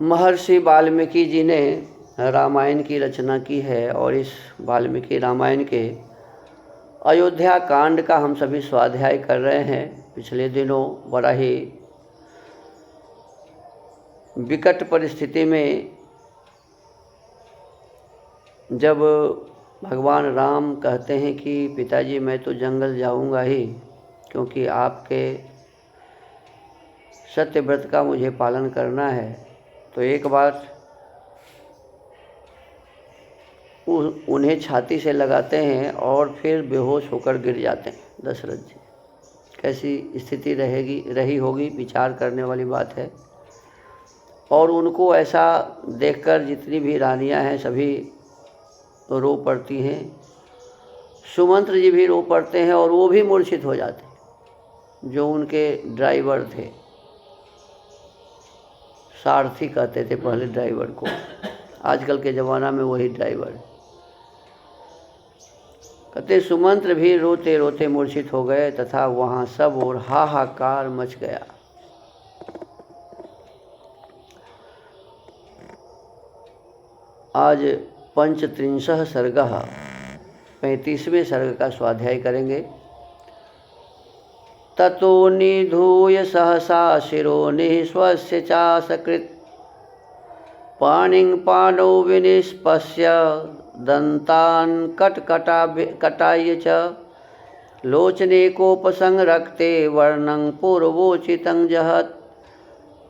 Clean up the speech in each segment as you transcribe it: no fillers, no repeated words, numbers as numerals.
महर्षि वाल्मीकि जी ने रामायण की रचना की है और इस वाल्मीकि रामायण के अयोध्या कांड का हम सभी स्वाध्याय कर रहे हैं। पिछले दिनों बड़ा ही विकट परिस्थिति में जब भगवान राम कहते हैं कि पिताजी मैं तो जंगल जाऊंगा ही, क्योंकि आपके सत्यव्रत का मुझे पालन करना है, तो एक बार उन्हें छाती से लगाते हैं और फिर बेहोश होकर गिर जाते हैं दशरथ जी। कैसी स्थिति रही होगी, विचार करने वाली बात है। और उनको ऐसा देखकर जितनी भी रानियां हैं सभी रो पड़ती हैं। सुमंत्र जी भी रो पड़ते हैं और वो भी मूर्छित हो जाते हैं। जो उनके ड्राइवर थे, सारथी कहते थे पहले ड्राइवर को, आजकल के ज़माना में वही ड्राइवर है। कहते सुमंत्र भी रोते रोते मूर्छित हो गए तथा वहाँ सब और हाहाकार मच गया। आज पंचत्रिंशः सर्गः 35वें सर्ग का स्वाध्याय करेंगे। ततो निधूय सहसा शिरो निःश्वस्य चासकृत् पाणिं पाणौ विनिष्पस्य दन्तान् कटाय च लोचने कोपसंरक्ते वर्णं पूर्वोचितं जहत्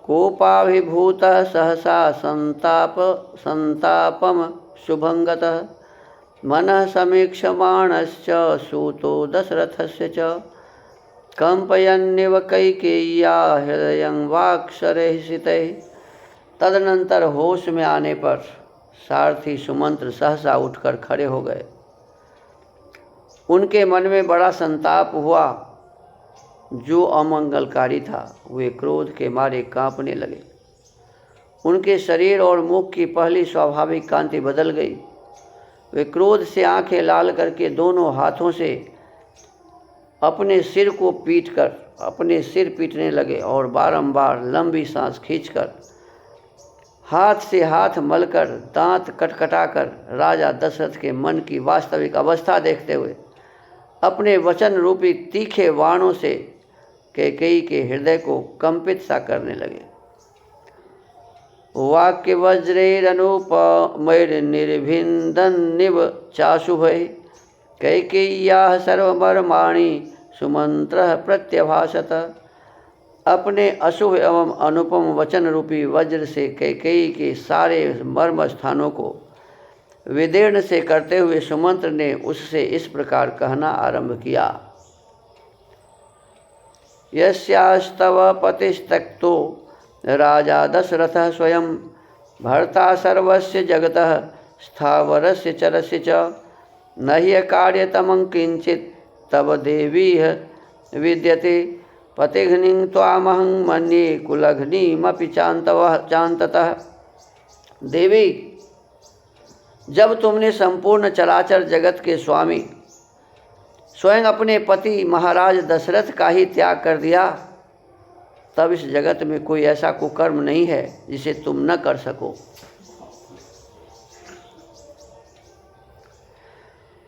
कोपाभिभूतः सहसा संतापम शुभंगतः मनः समीक्षमाणश्च सूतो दशरथस्य च कंपयन्निव कैकेय्या हृदयं वाक्शरहिषितैः। तदनंतर होश में आने पर सारथी सुमंत्र सहसा उठकर खड़े हो गए। उनके मन में बड़ा संताप हुआ, जो अमंगलकारी था। वे क्रोध के मारे कांपने लगे। उनके शरीर और मुख की पहली स्वाभाविक कांति बदल गई। वे क्रोध से आंखें लाल करके दोनों हाथों से अपने सिर पीटने लगे और बारंबार लंबी सांस खींचकर, हाथ से हाथ मलकर, दांत कटकटाकर राजा दशरथ के मन की वास्तविक अवस्था देखते हुए अपने वचन रूपी तीखे बाणों से कैकेयी के हृदय को कंपित सा करने लगे। वाक्य वज्रैरनुपमैर्निर्भिन्दन्निव चाशुभैः कैकेय्याः सर्वमर्माणि सुमंत्रः प्रत्यभाषत। अपने अशुभ एवं अनुपम वचन रूपी वज्र से कैकेयी के सारे मर्म स्थानों को विदीर्ण से करते हुए सुमंत्र ने उससे इस प्रकार कहना आरंभ किया। यस्यास्तव पतिस्तक्तो राजा दशरथः स्वयं भर्ता सर्वस्य जगतः स्थावरस्य चरस्य च न ह्यकार्यतमं किंचित् तव देवीह विद्यते पतिघ्निं त्वामहं मन्ये कुलघ्निमपि चान्ततः। देवी, जब तुमने संपूर्ण चराचर जगत के स्वामी स्वयं अपने पति महाराज दशरथ का ही त्याग कर दिया, तब इस जगत में कोई ऐसा कुकर्म नहीं है जिसे तुम न कर सको।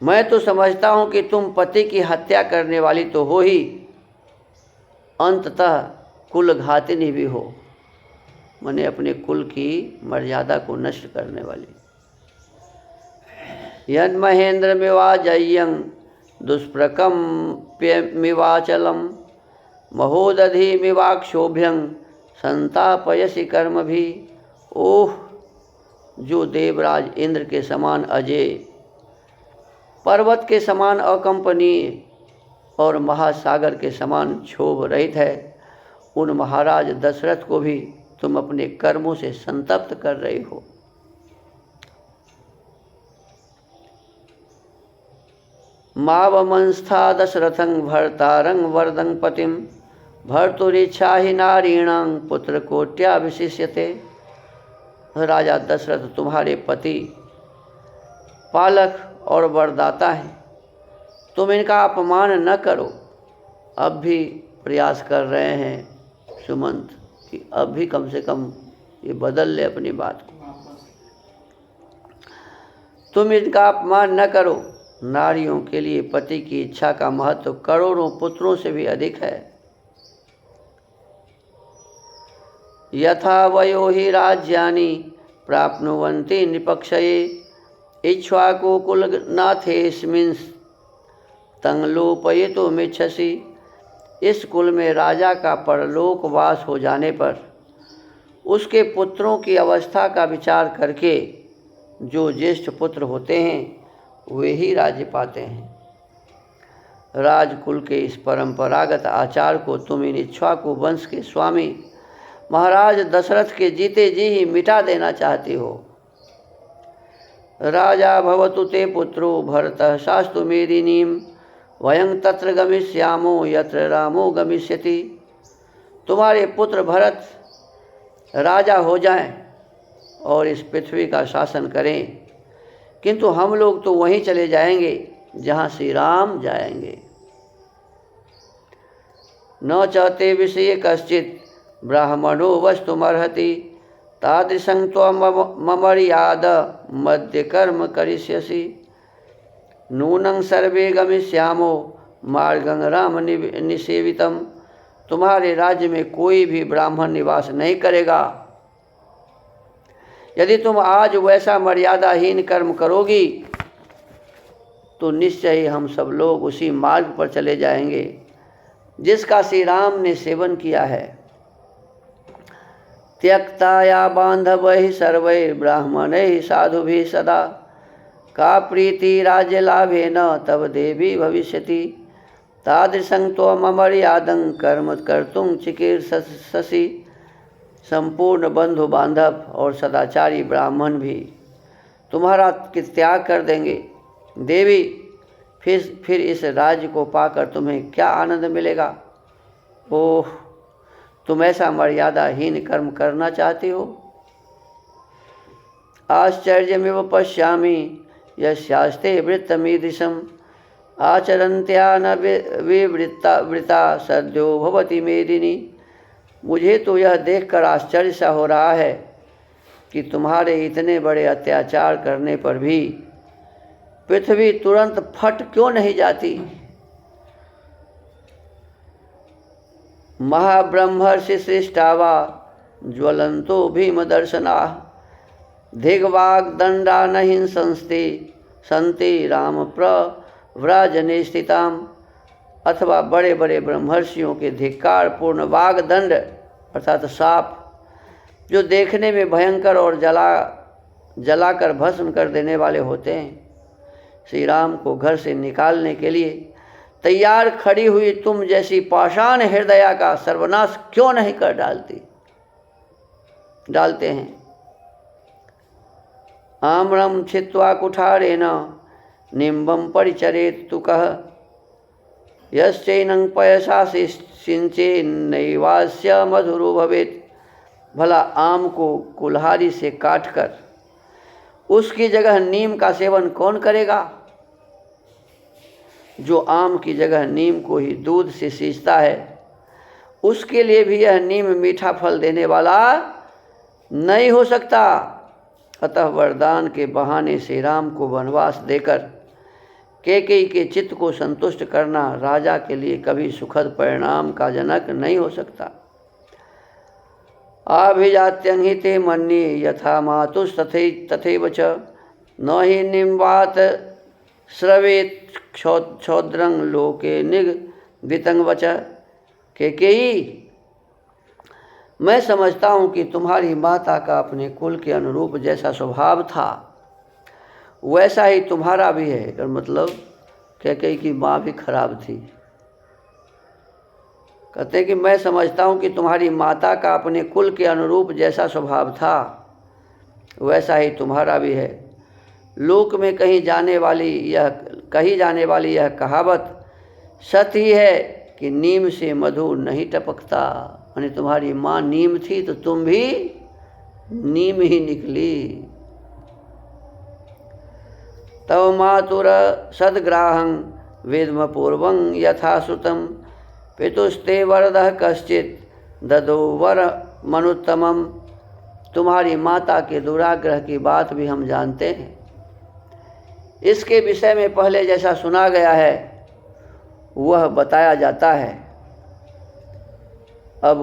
मैं तो समझता हूं कि तुम पति की हत्या करने वाली तो हो ही, अंततः कुलघातिनी भी हो, माने अपने कुल की मर्यादा को नष्ट करने वाली। यन् महेंद्रमिवाजय्यं दुष्प्रकम्प्यमिवाचलं महोदधिमिवाक्षोभ्यं संतापयसि कर्म भी। ओह, जो देवराज इंद्र के समान अजय, पर्वत के समान अकंपनीय और महासागर के समान क्षोभ रहित है, उन महाराज दशरथ को भी तुम अपने कर्मों से संतप्त कर रही हो। मावमंस्था दशरथं भर्तारं वरदं पतिं भर्तुरिच्छा हि नारीणां पुत्रकोट्या विशिष्यते। राजा दशरथ तुम्हारे पति, पालक और वरदाता हैं, तुम इनका अपमान न करो। अब भी प्रयास कर रहे हैं सुमंत कि अब भी कम से कम ये बदल ले अपनी बात को। तुम इनका अपमान न करो। नारियों के लिए पति की इच्छा का महत्व करोड़ों पुत्रों से भी अधिक है। यथा वयो हि राज्यानि प्राप्नुवन्ति निपक्षये इक्ष्वाकुकुलनाथेऽस्मिन् तं लोपयितुमिच्छसि। इस कुल में राजा का परलोकवास हो जाने पर उसके पुत्रों की अवस्था का विचार करके जो ज्येष्ठ पुत्र होते हैं वे ही राज्य पाते हैं। राजकुल के इस परंपरागत आचार को तुम इन इक्ष्वाकु वंश के स्वामी महाराज दशरथ के जीते जी ही मिटा देना चाहती हो। राजा भवतु ते पुत्रो भरतः शास्तु मेदिनीं वयं तत्र गमिष्यामो यत्र रामो गमिष्यति। तुम्हारे पुत्र भरत राजा हो जाएं और इस पृथ्वी का शासन करें, किंतु हम लोग तो वहीं चले जाएंगे जहाँ श्री राम जाएंगे। न चाहते विषय कश्चित ब्राह्मणो वस्तुमर्हति तादृशं त्वमर्याद मध्य कर्म करिष्यसि। नूनं सर्वे गमिष्यामो मार्गं राम निसेवितम। तुम्हारे राज्य में कोई भी ब्राह्मण निवास नहीं करेगा। यदि तुम आज वैसा मर्यादाहीन कर्म करोगी तो निश्चय ही हम सब लोग उसी मार्ग पर चले जाएंगे जिसका श्री राम ने सेवन किया है। त्यक्ता या बांधवैः सर्वैर्ब्राह्मणैः साधुभिः सदा का प्रीति राज्य लाभेन तव देवी भविष्यति। तादृशं त्वमर्यादं कर्म कर्तुं चिकीर्षसि। संपूर्ण बंधु बांधव और सदाचारी ब्राह्मण भी तुम्हारा त्याग कर देंगे। देवी, फिर इस राज्य को पाकर तुम्हें क्या आनंद मिलेगा? ओह, तुम ऐसा मर्यादाहीन कर्म करना चाहती हो? आश्चर्यमेव पश्यामि यस्यास्ते वृत्तमीदृशम् आचरन्त्या न वृता सद्यो भवति मेदिनी। मुझे तो यह देखकर आश्चर्य सा हो रहा है कि तुम्हारे इतने बड़े अत्याचार करने पर भी पृथ्वी तुरंत फट क्यों नहीं जाती। महाब्रह्मर्षि सृष्टावा ज्वलंतो भीमदर्शना दिग्वाग्दंडा न हिंसन्ति संति राम प्रव्राजने स्थिताम। अथवा बड़े बड़े ब्रह्मर्षियों के धिक्कार पूर्ण वाग्दंड अर्थात साप, जो देखने में भयंकर और जलाकर भस्म कर देने वाले होते हैं, श्री राम को घर से निकालने के लिए तैयार खड़ी हुई तुम जैसी पाषाण हृदया का सर्वनाश क्यों नहीं कर डालते हैं। आम्रम छित्वा कुठारेण निम्बम परिचरेत तु कः यश्चैनं पयसा सिंचे नैवास्य मधुरो भवेत्। भला आम को कुल्हाड़ी से काटकर उसकी जगह नीम का सेवन कौन करेगा? जो आम की जगह नीम को ही दूध से सींचता है, उसके लिए भी यह नीम मीठा फल देने वाला नहीं हो सकता। अतः वरदान के बहाने श्री राम को वनवास देकर कैकेयी के चित्त को संतुष्ट करना राजा के लिए कभी सुखद परिणाम का जनक नहीं हो सकता। आभिजात्यं हि ते मन्ये यथा मातुस्तथैव च न हि निम्बात श्रवेत् क्षौद्रं लोके निगदितं वच। कैकेयी, मैं समझता हूँ कि तुम्हारी माता का अपने कुल के अनुरूप जैसा स्वभाव था वैसा ही तुम्हारा भी है। और मतलब कैकेयी की माँ भी खराब थी। कहते हैं कि मैं समझता हूँ कि तुम्हारी माता का अपने कुल के अनुरूप जैसा स्वभाव था वैसा ही तुम्हारा भी है। लोक में कही जाने वाली यह कहावत सत्य ही है कि नीम से मधु नहीं टपकता। यानी तुम्हारी माँ नीम थी तो तुम भी नीम ही निकली। तव मातुर सद्ग्राहं वेद्म पूर्वं यथा श्रुतं पितुस्ते वरदः कश्चित् ददो वर मनुत्तमम्। तुम्हारी माता के दुराग्रह की बात भी हम जानते हैं। इसके विषय में पहले जैसा सुना गया है वह बताया जाता है। अब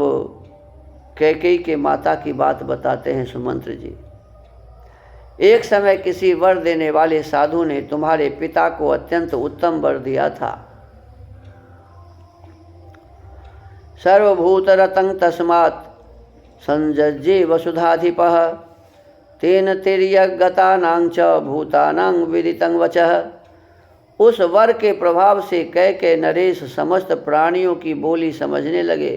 कैकेयी के माता की बात बताते हैं सुमंत्र जी। एक समय किसी वर देने वाले साधु ने तुम्हारे पिता को अत्यंत उत्तम वर दिया था। सर्वभूतरतं तस्मात् संजज्ञे वसुधाधिपः तेन तिर्यगतानां च भूतानां विदितं वचः। उस वर के प्रभाव से कैकेयी नरेश समस्त प्राणियों की बोली समझने लगे।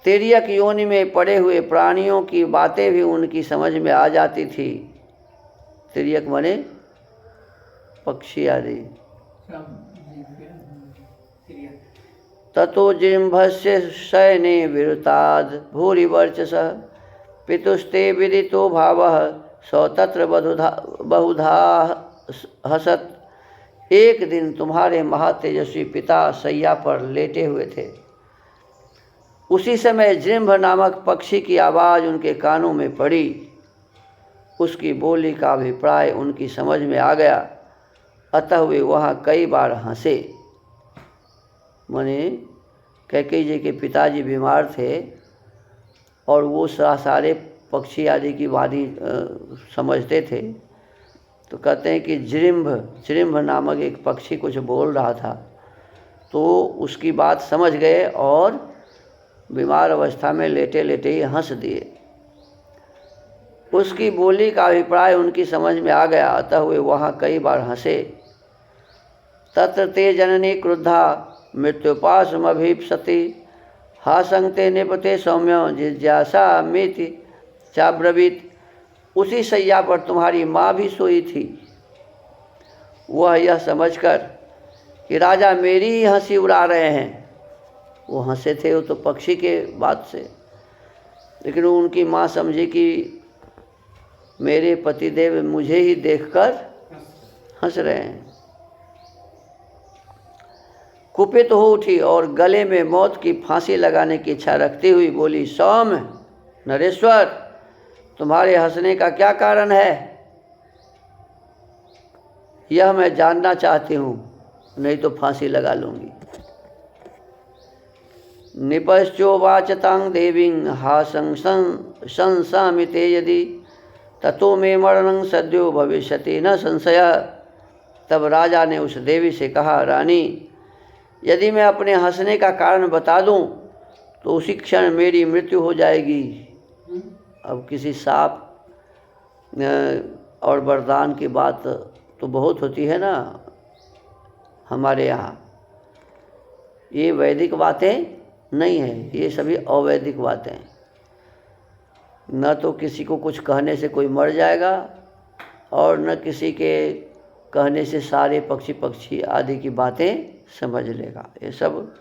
तिर्यक योनि में पड़े हुए प्राणियों की बातें भी उनकी समझ में आ जाती थी। तिर्यक माने पक्षी आदि। ततो जिम्भस्य शयने विरुताद भूरि वर्चसः पितुस्ते विदितो भावः सौ तत्र बहुधा हसत। एक दिन तुम्हारे महातेजस्वी पिता शैया पर लेटे हुए थे। उसी समय जिम्भ नामक पक्षी की आवाज़ उनके कानों में पड़ी। उसकी बोली का अभिप्राय उनकी समझ में आ गया, अतः वे वहाँ कई बार हंसे। माने कैकेयी जी के पिताजी बीमार थे और वो सारे पक्षी आदि की वाणी समझते थे। तो कहते हैं कि जृंभ नामक एक पक्षी कुछ बोल रहा था, तो उसकी बात समझ गए और बीमार अवस्था में लेटे लेटे ही हंस दिए। उसकी बोली का अभिप्राय उनकी समझ में आ गया, अतः वे वहाँ कई बार हंसे। तत्र ते जननी क्रुद्धा मृत्युपाशमभीप्सति हासंते निपते सौम्य जिज्ञासा मिति चाब्रवीत। उसी शैया पर तुम्हारी माँ भी सोई थी। वह यह समझकर कि राजा मेरी ही हंसी उड़ा रहे हैं, वो हंसे थे वो तो पक्षी के बात से, लेकिन उनकी माँ समझी कि मेरे पतिदेव मुझे ही देखकर हंस रहे हैं। कुपित हो उठी और गले में मौत की फांसी लगाने की इच्छा रखती हुई बोली, सौम्य नरेश्वर, तुम्हारे हंसने का क्या कारण है, यह मैं जानना चाहती हूँ, नहीं तो फांसी लगा लूँगी। निपश्चोवाच तां देवीं हासं संसामिते यदि ततो मे मरणं सद्यो भविष्यति न संशय। तब राजा ने उस देवी से कहा, रानी, यदि मैं अपने हंसने का कारण बता दूं तो उसी क्षण मेरी मृत्यु हो जाएगी। अब किसी सांप और वरदान की बात तो बहुत होती है ना हमारे यहाँ, ये वैदिक बातें नहीं है, ये सभी अवैदिक बातें हैं। न तो किसी को कुछ कहने से कोई मर जाएगा और न किसी के कहने से सारे पक्षी आदि की बातें समझ लेगा। ये सब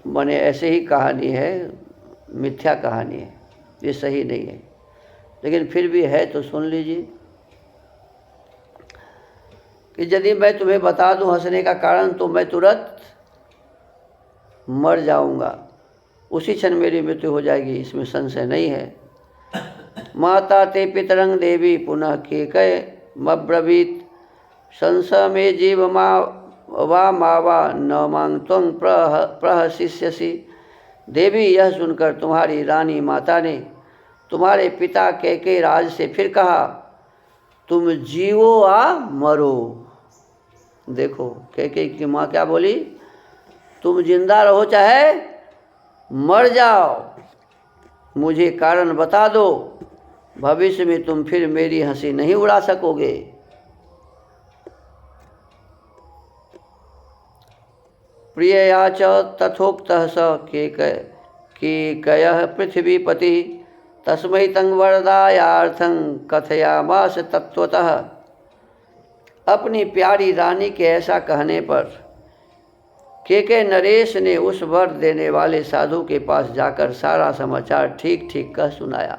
माने ऐसे ही कहानी है, मिथ्या कहानी है, ये सही नहीं है, लेकिन फिर भी है तो सुन लीजिए कि यदि मैं तुम्हें बता दूं हंसने का कारण तो मैं तुरंत मर जाऊंगा, उसी क्षण मेरी मृत्यु हो जाएगी, इसमें संशय नहीं है। माता ते पितरंग देवी पुनः केकयमब्रवीत संशय में जीव वा मावा न मांग त्वं प्रहसिष्यसि। देवी, यह सुनकर तुम्हारी रानी माता ने तुम्हारे पिता कैकेयी राज से फिर कहा, तुम जीवो आ मरो। देखो कैकेयी की माँ क्या बोली, तुम जिंदा रहो चाहे मर जाओ, मुझे कारण बता दो, भविष्य में तुम फिर मेरी हंसी नहीं उड़ा सकोगे। प्रियया च तथोक्तः स केकयः पृथ्वीपति तस्मै तं वरदायार्थं कथयामास तत्वतः। अपनी प्यारी रानी के ऐसा कहने पर केकय नरेश ने उस वर देने वाले साधु के पास जाकर सारा समाचार ठीक ठीक कह सुनाया।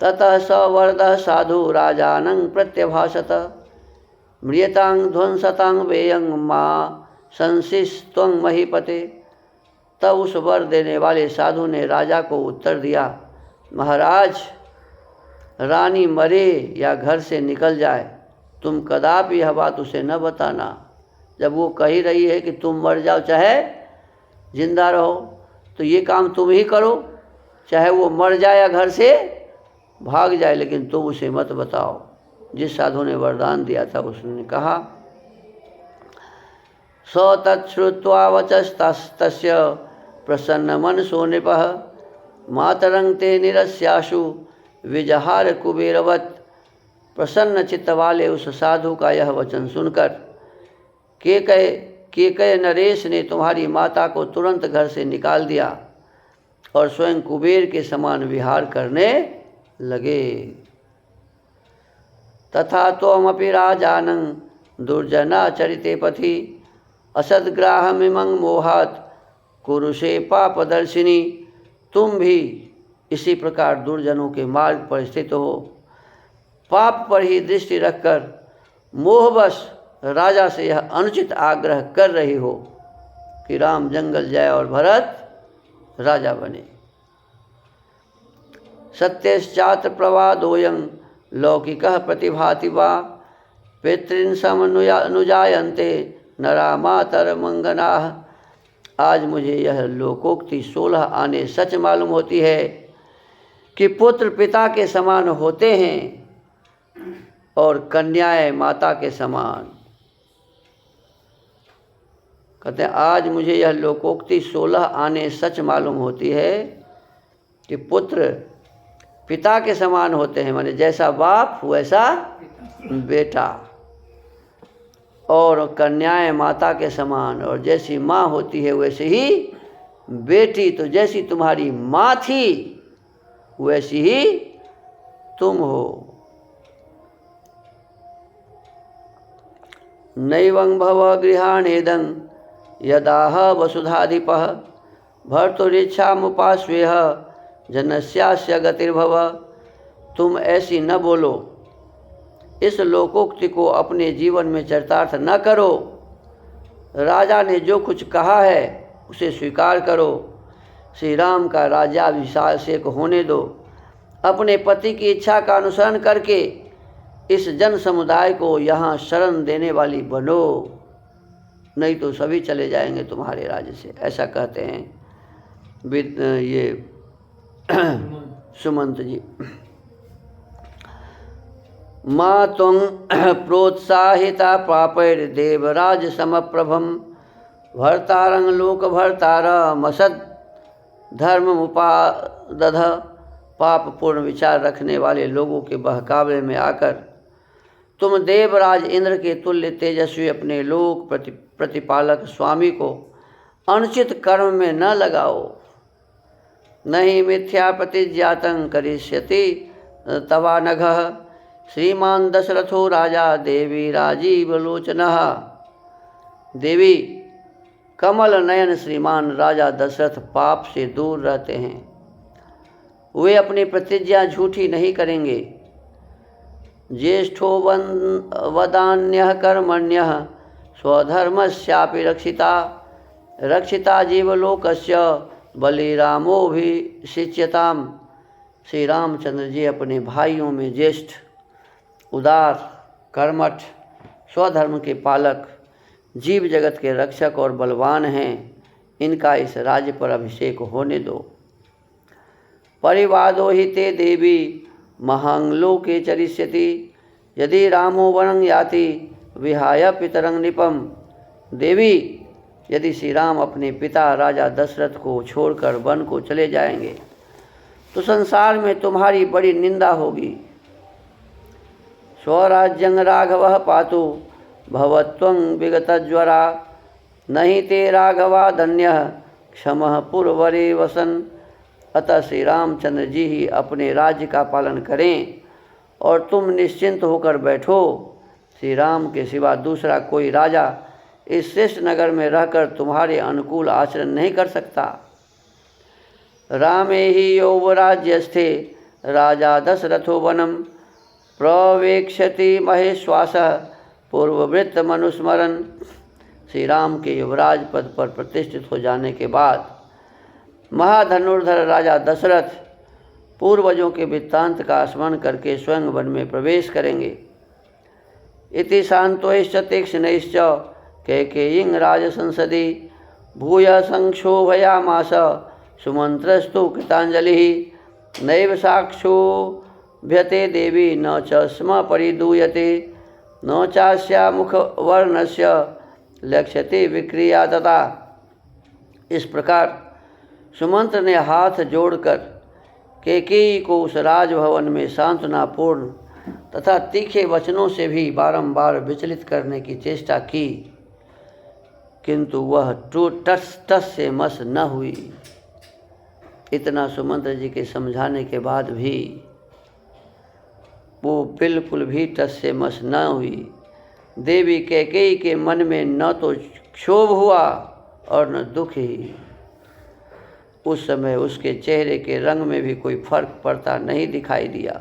ततः स वरदः साधु राजानं प्रत्यभाषत म्रियतां ध्वंसतां वेयं मा संशिस्त्वं महीपते। तब उस वर देने वाले साधु ने राजा को उत्तर दिया, महाराज, रानी मरे या घर से निकल जाए, तुम कदापि यह बात उसे न बताना। जब वो कह ही रही है कि तुम मर जाओ चाहे जिंदा रहो, तो ये काम तुम ही करो, चाहे वो मर जाए या घर से भाग जाए, लेकिन तुम उसे मत बताओ। जिस साधु ने वरदान दिया था उसने कहा, स तच्छ्रुत्वा वचस्तस्य प्रसन्न मनसो नृपः मातरं ते निरस्याशु विजहार कुबेरवत। प्रसन्न चित्त वाले उस साधु का यह वचन सुनकर केकय नरेश ने तुम्हारी माता को तुरंत घर से निकाल दिया और स्वयं कुबेर के समान विहार करने लगे। तथा त्वमपि राजानं दुर्जनाचरिते पथि असद्ग्राहमिमं मोहात् कुरुषे पापदर्शिनी। तुम भी इसी प्रकार दुर्जनों के मार्ग पर स्थित हो, पाप पर ही दृष्टि रखकर मोहवश राजा से यह अनुचित आग्रह कर रही हो कि राम जंगल जाए और भरत राजा बने। सत्यश्चात्र प्रवादोयं लौकिकः प्रतिभाति वा पितॄन् समनुजायन्ते नरा मातरमंगनाः। आज मुझे यह लोकोक्ति 16 आने सच मालूम होती है कि पुत्र पिता के समान होते हैं और कन्याएं माता के समान। कहते हैं, आज मुझे यह लोकोक्ति 16 आने सच मालूम होती है कि पुत्र पिता के समान होते हैं, माने जैसा बाप वैसा बेटा, और कन्याएं माता के समान, और जैसी माँ होती है वैसे ही बेटी। तो जैसी तुम्हारी माँ थी वैसी ही तुम हो। नैवं भव गृहाणेदं यदाह वसुधाधिपः भर्तुरिच्छामुपाश्वेह जनस्यास्य गतिर्भव। तुम ऐसी न बोलो, इस लोकोक्ति को अपने जीवन में चरितार्थ न करो। राजा ने जो कुछ कहा है उसे स्वीकार करो। श्री राम का राज्याभिषेक होने दो। अपने पति की इच्छा का अनुसरण करके इस जन समुदाय को यहाँ शरण देने वाली बनो, नहीं तो सभी चले जाएंगे तुम्हारे राज्य से। ऐसा कहते हैं ये सुमंत जी। माँ त्वं प्रोत्साहिता प्रापैर देवराज समप्रभम भर्तारं लोक भर्तारमसद धर्ममुपादध। पाप पूर्ण विचार रखने वाले लोगों के बहकावे में आकर तुम देवराज इंद्र के तुल्य तेजस्वी अपने लोक प्रतिपालक स्वामी को अनुचित कर्म में न लगाओ। नहीं मिथ्या प्रतिज्ञातं करिष्यति तवा नघः श्रीमान दशरथो राजा देवी राजीव लोचनः। देवी, कमल नयन श्रीमान राजा दशरथ पाप से दूर रहते हैं। वे अपनी प्रतिज्ञा झूठी नहीं करेंगे। ज्येष्ठो वदान्यः कर्मण्यः स्वधर्मस्यापि रक्षिता रक्षिता जीवलोकस्य बलिरामोऽभिषिच्यताम्। श्री रामचंद्र जी अपने भाइयों में ज्येष्ठ, उदार, कर्मठ, स्वधर्म के पालक, जीव जगत के रक्षक और बलवान हैं। इनका इस राज्य पर अभिषेक होने दो। परिवादो हि ते देवी महांगलोके चरिष्यति यदि रामो वनं याति विहाय पितरं नृपम। देवी, यदि श्री राम अपने पिता राजा दशरथ को छोड़कर वन को चले जाएंगे तो संसार में तुम्हारी बड़ी निंदा होगी। स्वराज्यं राघवः पातु भवत्वं विगतज्वरा नहीं ते राघवादन्यः क्षमः पुरवरे वसन। अतः श्री रामचंद्र जी ही अपने राज्य का पालन करें और तुम निश्चिंत होकर बैठो। श्री राम के सिवा दूसरा कोई राजा इस श्रेष्ठ नगर में रहकर तुम्हारे अनुकूल आचरण नहीं कर सकता। रामे ही यौवराज्यस्थे राजा दशरथो वनम प्रवेक्षति महेश्वासः पूर्ववृत्त मनुस्मरण। श्री राम के युवराज पद पर प्रतिष्ठित हो जाने के बाद महाधनुर्धर राजा दशरथ पूर्वजों के वृत्तांत का स्मरण करके स्वयं वन में प्रवेश करेंगे। इति शांतोश्च तीक्ष्णैश्च कैकेयीं राजसंसदि भूय संक्षोभयामास सुमंत्रस्तु कृतांजलिः नैव साक्षोभ्यते देवी न च स्म परिदूयते न चास्या मुखवर्णस्य लक्ष्यते विक्रिया तथा। इस प्रकार सुमंत्र ने हाथ जोड़कर कैकेयी को उस राजभवन में सांत्वनापूर्ण तथा तीखे वचनों से भी बारंबार विचलित करने की चेष्टा की, किंतु वह टस से मस न हुई। इतना सुमंत्र जी के समझाने के बाद भी वो बिल्कुल भी टस से मस न हुई। देवी कैकेयी के मन में न तो क्षोभ हुआ और न दुख ही। उस समय उसके चेहरे के रंग में भी कोई फर्क पड़ता नहीं दिखाई दिया।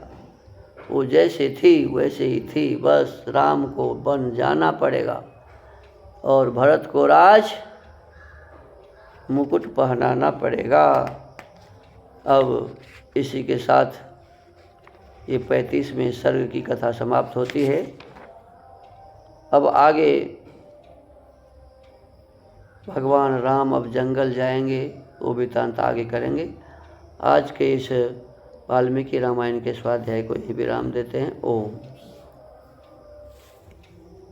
वो जैसे थी वैसे ही थी। बस राम को बन जाना पड़ेगा और भरत को राज मुकुट पहनाना पड़ेगा। अब इसी के साथ ये 35वें सर्ग की कथा समाप्त होती है। अब आगे भगवान राम अब जंगल जाएंगे, वो वृत्तांत आगे करेंगे। आज के इस वाल्मीकि रामायण के स्वाध्याय को यही विराम देते हैं। ओम।